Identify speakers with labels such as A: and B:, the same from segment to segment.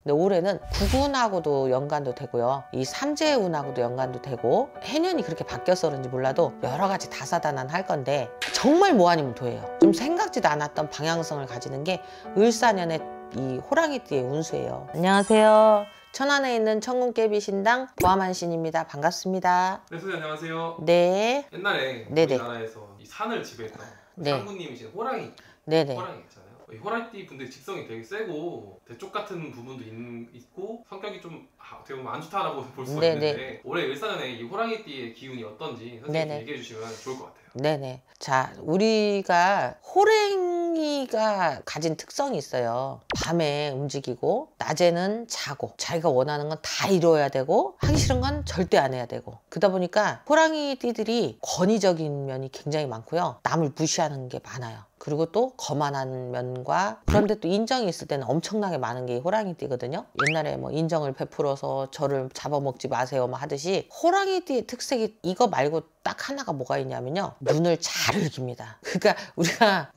A: 근데 올해는 구군하고도 연관도 되고요. 이 삼재운하고도 연관도 되고 해년이 그렇게 바뀌어서 그런지 몰라도 여러 가지 다사다난할 건데 정말 뭐 아니면 도예요. 좀 생각지도 않았던 방향성을 가지는 게 을사년의 이 호랑이띠의 운수예요. 안녕하세요. 천안에 있는 천궁깨비신당 보아만신입니다. 반갑습니다.
B: 네, 선생님 안녕하세요.
A: 네.
B: 옛날에
A: 네네.
B: 우리나라에서 이 산을 지배했던
A: 네.
B: 장군님이신 호랑이,
A: 네네.
B: 호랑이 있잖아요. 이 호랑이띠 분들이 직성이 되게 세고 대쪽 같은 부분도 있고 성격이 좀 어떻게 보면 안 좋다라고 볼 수가
A: 네네.
B: 있는데 올해 을사년에 이 호랑이띠의 기운이 어떤지 선생님이
A: 네네.
B: 얘기해 주시면 좋을 것 같아요.
A: 네네. 자, 우리가 호랭이가 가진 특성이 있어요. 밤에 움직이고 낮에는 자고 자기가 원하는 건 다 이루어야 되고 하기 싫은 건 절대 안 해야 되고 그러다 보니까 호랑이띠들이 권위적인 면이 굉장히 많고요. 남을 무시하는 게 많아요. 그리고 또 거만한 면과 그런데 또 인정이 있을 때는 엄청나게 많은 게 호랑이띠거든요. 옛날에 뭐 인정을 베풀어서 저를 잡아먹지 마세요 뭐 하듯이 호랑이띠의 특색이 이거 말고 딱 하나가 뭐가 있냐면요. 눈을 잘 흘깁니다. 그러니까 우리가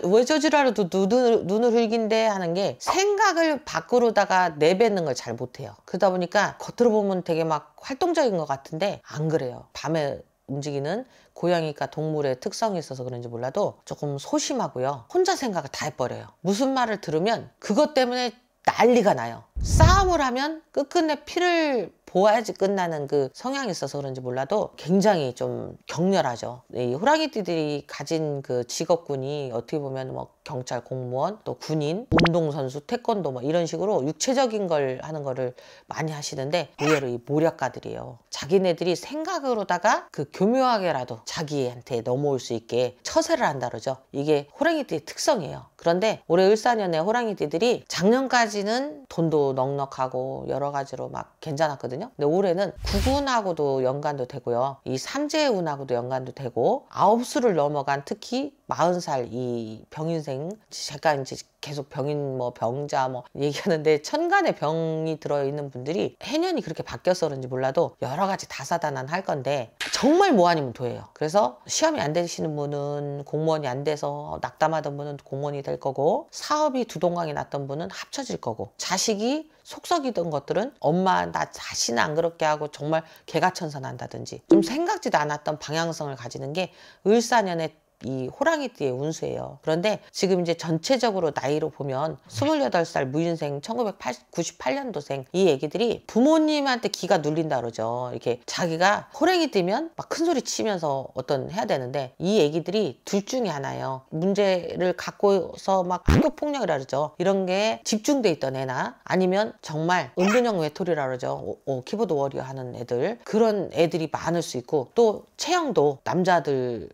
A: 왜 저지라도 눈을 흘긴대 하는 게 생각을 밖으로다가 내뱉는 걸 잘 못해요. 그러다 보니까 겉으로 보면 되게 막 활동적인 것 같은데 안 그래요. 밤에 움직이는 고양이가 동물의 특성이 있어서 그런지 몰라도 조금 소심하고요. 혼자 생각을 다 해버려요. 무슨 말을 들으면 그것 때문에 난리가 나요. 싸움을 하면 끝끝내 피를 보아야지 끝나는 그 성향이 있어서 그런지 몰라도 굉장히 좀 격렬하죠. 이 호랑이띠들이 가진 그 직업군이 어떻게 보면 뭐 경찰, 공무원, 또 군인, 운동선수, 태권도 뭐 이런 식으로 육체적인 걸 하는 거를 많이 하시는데 의외로 이 모략가들이에요. 자기네들이 생각으로다가 그 교묘하게라도 자기한테 넘어올 수 있게 처세를 한다 그러죠. 이게 호랑이띠의 특성이에요. 그런데 올해 을사년에 호랑이띠들이 작년까지는 돈도 넉넉하고 여러 가지로 막 괜찮았거든요. 근데 올해는 구군하고도 연관도 되고요. 이 삼재운하고도 연관도 되고 9수를 넘어간 특히 40살 이 병인생 제가 이제 계속 병인 뭐 병자 뭐 얘기하는데 천간에 병이 들어있는 분들이 해년이 그렇게 바뀌어서 그런지 몰라도 여러 가지 다사다난할 건데 정말 뭐 아니면 도예요. 그래서 시험이 안 되시는 분은 공무원이 안 돼서 낙담하던 분은 공무원이 될 거고 사업이 두동강이 났던 분은 합쳐질 거고 자식이 속썩이던 것들은 엄마 나 자신 안 그렇게 하고 정말 개가천선 한다든지 좀 생각지도 않았던 방향성을 가지는 게 을사년의 이 호랑이띠의 운수예요. 그런데 지금 이제 전체적으로 나이로 보면 28살 무인생 1998년도생 이 애기들이 부모님한테 기가 눌린다 그러죠. 이렇게 자기가 호랑이 뛰면 막 큰 소리 치면서 어떤 해야 되는데 이 애기들이 둘 중에 하나예요. 문제를 갖고서 막 학교 폭력이라 그러죠. 이런 게 집중돼 있던 애나 아니면 정말 은둔형 외톨이라 그러죠. 키보드 워리어 하는 애들 그런 애들이 많을 수 있고 또 체형도 남자들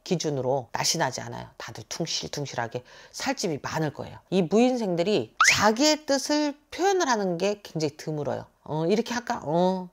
A: 기준으로 날씬하지 않아요. 다들 퉁실퉁실하게 살집이 많을 거예요. 이 무인생들이 자기의 뜻을 표현을 하는 게 굉장히 드물어요. 이렇게 할까?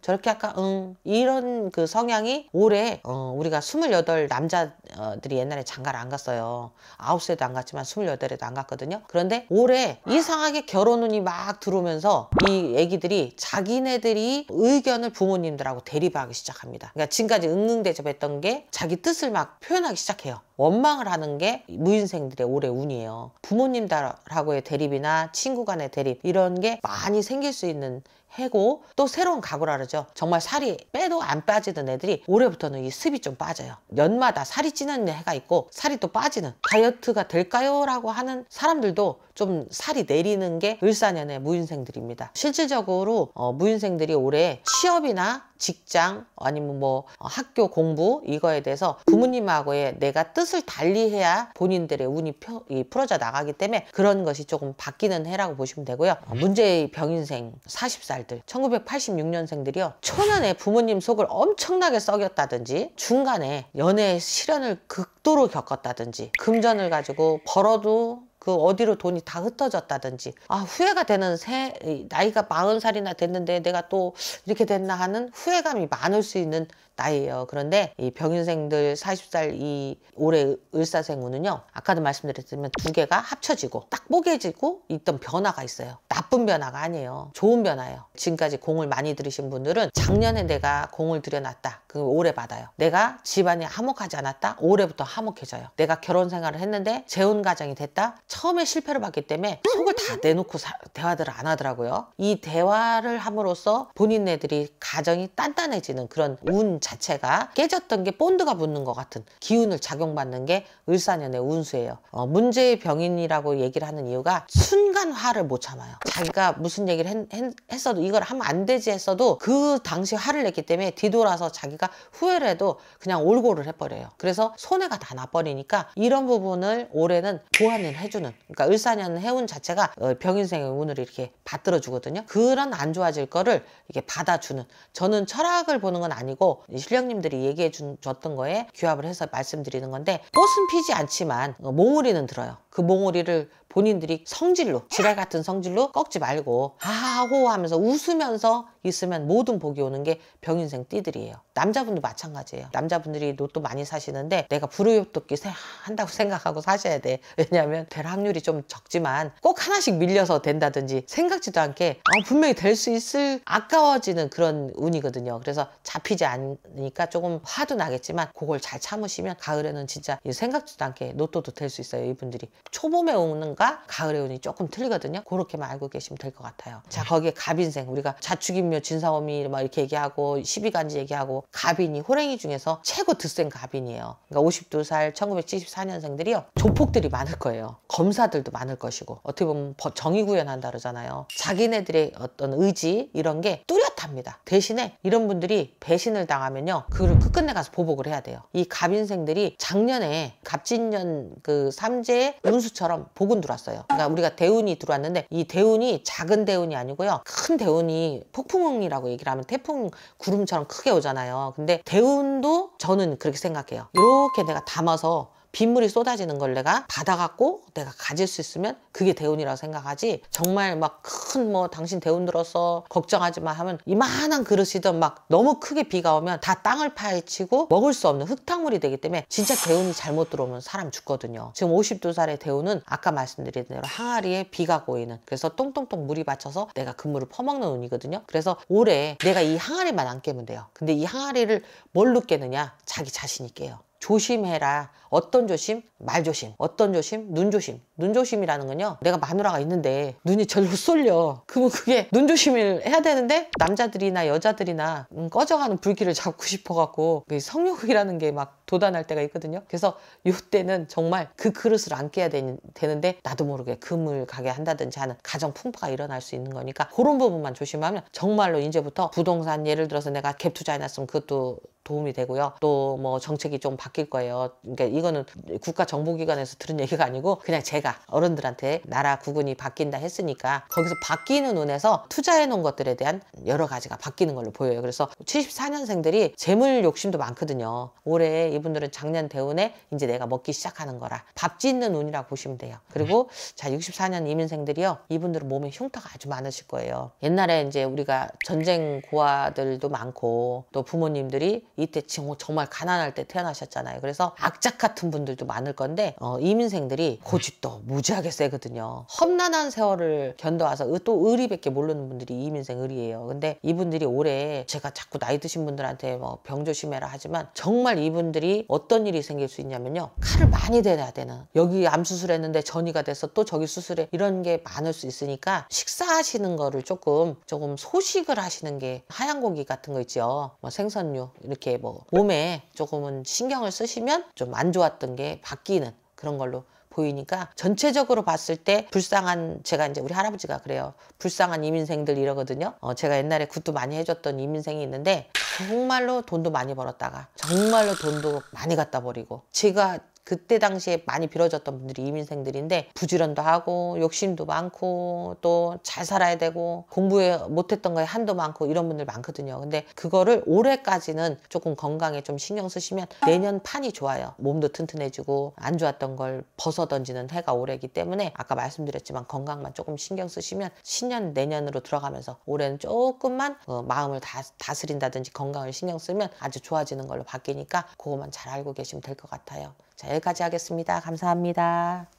A: 저렇게 할까? 이런 그 성향이 올해 우리가 28 남자들이 옛날에 장가를 안 갔어요. 9세도 안 갔지만 28에도 안 갔거든요. 그런데 올해 이상하게 결혼운이 막 들어오면서 이 애기들이 자기네들이 의견을 부모님들하고 대립하기 시작합니다. 그러니까 지금까지 응응대접했던 게 자기 뜻을 막 표현하기 시작해요. 원망을 하는 게 무인생들의 올해 운이에요. 부모님들하고의 대립이나 친구 간의 대립 이런 게 많이 생길 수 있는 해고 또 새로운 각오라 그러죠. 정말 살이 빼도 안 빠지던 애들이 올해부터는 이 습이 좀 빠져요. 연마다 살이 찌는 해가 있고 살이 또 빠지는 다이어트가 될까요? 라고 하는 사람들도 좀 살이 내리는 게 을사년의 무인생들입니다. 실질적으로 무인생들이 올해 취업이나 직장 아니면 뭐 학교 공부 이거에 대해서 부모님하고의 내가 뜻을 달리해야 본인들의 운이 풀어져 나가기 때문에 그런 것이 조금 바뀌는 해라고 보시면 되고요. 문제의 병인생 40살들 1986년생들이요. 초년에 부모님 속을 엄청나게 썩였다든지 중간에 연애 시련을 극도로 겪었다든지 금전을 가지고 벌어도 그 어디로 돈이 다 흩어졌다든지 후회가 되는 나이가 40살이나 됐는데 내가 또 이렇게 됐나 하는 후회감이 많을 수 있는 나이예요. 그런데 이 병인생들 40살 이 올해 을사생운은요, 아까도 말씀드렸지만 두 개가 합쳐지고 딱 뽀개지고 있던 변화가 있어요. 나쁜 변화가 아니에요. 좋은 변화예요. 지금까지 공을 많이 들이신 분들은 작년에 내가 공을 들여놨다, 그 올해 받아요. 내가 집안이 화목하지 않았다, 올해부터 화목해져요. 내가 결혼 생활을 했는데 재혼 가정이 됐다, 처음에 실패를 봤기 때문에 속을 다 내놓고 대화들을 안 하더라고요. 이 대화를 함으로써 본인네들이 가정이 단단해지는 그런 운 자체가 깨졌던 게 본드가 붙는 것 같은 기운을 작용받는 게 을사년의 운수예요. 문제의 병인이라고 얘기를 하는 이유가 순간 화를 못 참아요. 자기가 무슨 얘기를 했어도 이걸 하면 안 되지 했어도 그 당시 화를 냈기 때문에 뒤돌아서 자기가 후회를 해도 그냥 올고를 해버려요. 그래서 손해가 다 나버리니까 이런 부분을 올해는 보완을 해주는, 그러니까 을사년 해운 자체가 병인생의 운을 이렇게 받들어 주거든요. 그런 안 좋아질 거를 이게 받아주는, 저는 철학을 보는 건 아니고 신령님들이 얘기해 줬던 거에 규합을 해서 말씀드리는 건데, 꽃은 피지 않지만 몽우리는 들어요. 그 몽우리를 본인들이 성질로, 지랄 같은 성질로 꺾지 말고 하하호 하면서 웃으면서 있으면 모든 복이 오는 게 병인생 띠들이에요. 남자분도 마찬가지예요. 남자분들이 로또 많이 사시는데 내가 불우욕도끼 한다고 생각하고 사셔야 돼. 왜냐하면 될 확률이 좀 적지만 꼭 하나씩 밀려서 된다든지 생각지도 않게 분명히 될 수 있을 아까워지는 그런 운이거든요. 그래서 잡히지 않으니까 조금 화도 나겠지만 그걸 잘 참으시면 가을에는 진짜 생각지도 않게 로또도 될 수 있어요. 이분들이 초봄에 오는 가을의 운이 조금 틀리거든요. 그렇게만 알고 계시면 될 것 같아요. 자, 거기에 갑인생, 우리가 자축인묘 진사오미 막 이렇게 얘기하고 12간지 얘기하고, 갑인이 호랭이 중에서 최고 드센 갑인이에요. 그러니까 52살 1974년생들이요 조폭들이 많을 거예요. 검사들도 많을 것이고, 어떻게 보면 정의 구현한다 그러잖아요. 자기네들의 어떤 의지 이런 게 뚜렷합니다. 대신에 이런 분들이 배신을 당하면요, 그걸 끝끝내 가서 보복을 해야 돼요. 이 갑인생들이 작년에 갑진년 그 삼재의 운수처럼 복은 들어왔어요. 그러니까 우리가 대운이 들어왔는데 이 대운이 작은 대운이 아니고요, 큰 대운이 폭풍이라고 얘기를 하면 태풍 구름처럼 크게 오잖아요. 근데 대운도 저는 그렇게 생각해요. 이렇게 내가 담아서 빗물이 쏟아지는 걸 내가 받아갖고 내가 가질 수 있으면 그게 대운이라고 생각하지, 정말 막 큰 당신 대운 들어서 걱정하지 마 하면 이만한 그릇이든 막 너무 크게 비가 오면 다 땅을 파헤치고 먹을 수 없는 흙탕물이 되기 때문에 진짜 대운이 잘못 들어오면 사람 죽거든요. 지금 52살의 대운은 아까 말씀드린 대로 항아리에 비가 고이는, 그래서 똥똥똥 물이 받쳐서 내가 그 물을 퍼먹는 운이거든요. 그래서 올해 내가 이 항아리만 안 깨면 돼요. 근데 이 항아리를 뭘로 깨느냐? 자기 자신이 깨요. 조심해라. 어떤 조심? 말 조심. 어떤 조심? 눈 조심. 눈 조심이라는 건요, 내가 마누라가 있는데 눈이 절로 쏠려. 그러면 그게 눈 조심을 해야 되는데 남자들이나 여자들이나 꺼져가는 불길을 잡고 싶어갖고 성욕이라는 게 막 돋아날 때가 있거든요. 그래서 이때는 정말 그 그릇을 안 깨야 되는데 나도 모르게 금을 가게 한다든지 하는 가정 풍파가 일어날 수 있는 거니까 그런 부분만 조심하면 정말로 이제부터 부동산, 예를 들어서 내가 갭 투자해놨으면 그것도 도움이 되고요. 또 뭐 정책이 좀 바뀔 거예요. 그러니까 이거는 국가정보기관에서 들은 얘기가 아니고 그냥 제가 어른들한테 나라 구군이 바뀐다 했으니까 거기서 바뀌는 운에서 투자해 놓은 것들에 대한 여러 가지가 바뀌는 걸로 보여요. 그래서 74년생들이 재물 욕심도 많거든요. 올해 이분들은 작년 대운에 이제 내가 먹기 시작하는 거라 밥 짓는 운이라고 보시면 돼요. 그리고 자, 64년 이민생들이요, 이분들은 몸에 흉터가 아주 많으실 거예요. 옛날에 이제 우리가 전쟁 고아들도 많고 또 부모님들이 이때 정말 가난할 때 태어나셨잖아요. 그래서 악작 같은 분들도 많을 건데 이민생들이 고집도 무지하게 세거든요. 험난한 세월을 견뎌와서 또 의리밖에 모르는 분들이 이민생 의리예요. 근데 이분들이 올해, 제가 자꾸 나이 드신 분들한테 뭐 병 조심해라 하지만 정말 이분들이 어떤 일이 생길 수 있냐면요, 칼을 많이 대야 되는, 여기 암 수술했는데 전이가 돼서 또 저기 수술해, 이런 게 많을 수 있으니까 식사하시는 거를 조금 소식을 하시는 게, 하얀 고기 같은 거 있죠, 뭐 생선류 이렇게 뭐 몸에 조금은 신경을 쓰시면 좀 안 좋았던 게 바뀌는 그런 걸로 보이니까, 전체적으로 봤을 때 불쌍한, 제가 이제 우리 할아버지가 그래요. 불쌍한 이민생들 이러거든요. 제가 옛날에 굿도 많이 해줬던 이민생이 있는데 정말로 돈도 많이 벌었다가 정말로 돈도 많이 갖다 버리고, 제가 그때 당시에 많이 빌어줬던 분들이 이민생들인데 부지런도 하고 욕심도 많고 또 잘 살아야 되고 공부에 못했던 거에 한도 많고 이런 분들 많거든요. 근데 그거를 올해까지는 조금 건강에 좀 신경 쓰시면 내년 판이 좋아요. 몸도 튼튼해지고 안 좋았던 걸 벗어던지는 해가 올해이기 때문에 아까 말씀드렸지만 건강만 조금 신경 쓰시면 신년 내년으로 들어가면서 올해는 조금만 마음을 다스린다든지 건강을 신경 쓰면 아주 좋아지는 걸로 바뀌니까 그것만 잘 알고 계시면 될 것 같아요. 자, 여기까지 하겠습니다. 감사합니다.